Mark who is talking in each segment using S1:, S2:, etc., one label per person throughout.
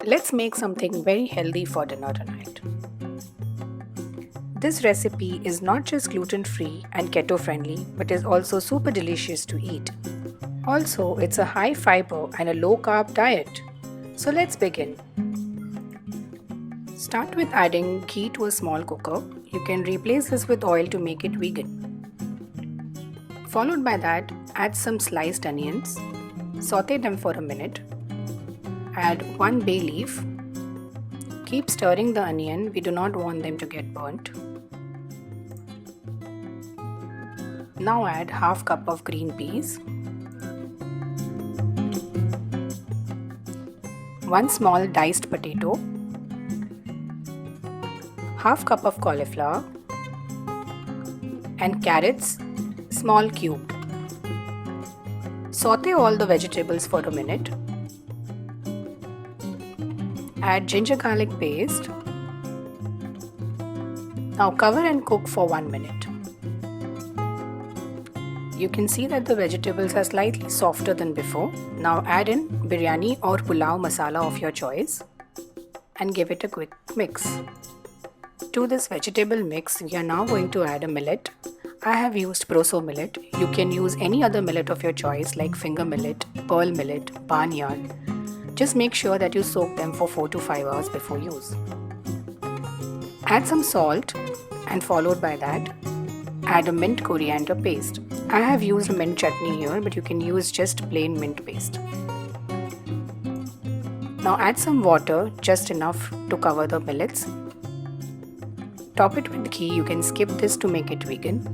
S1: Let's make something very healthy for dinner tonight. This recipe is not just gluten-free and keto friendly, but is also super delicious to eat. Also, it's a high fiber and a low carb diet. So let's begin. Start with adding ghee to a small cooker. You can replace this with oil to make it vegan. Followed by that, add some sliced onions. Saute them for a minute. Add 1 bay leaf. Keep stirring the onion, we do not want them to get burnt. Now add half cup of green peas. 1 small diced potato. Half cup of cauliflower. And carrots, small cubed. Saute all the vegetables for a minute. Add ginger garlic paste. Now cover and cook for 1 minute. You can see that the vegetables are slightly softer than before. Now add in biryani or pulao masala of your choice and give it a quick mix. To this vegetable mix, we are now going to add a millet. I have used proso millet. You can use any other millet of your choice like finger millet, pearl millet, barnyard. Just make sure that you soak them for 4 to 5 hours before use. Add some salt and followed by that, add a mint coriander paste. I have used mint chutney here, but you can use just plain mint paste. Now add some water, just enough to cover the millets. Top it with ghee. You can skip this to make it vegan.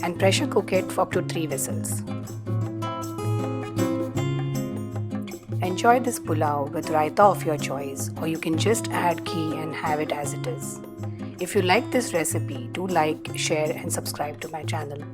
S1: And pressure cook it for up to 3 whistles. Enjoy this pulao with raita of your choice, or you can just add ghee and have it as it is. If you like this recipe, do like, share and subscribe to my channel.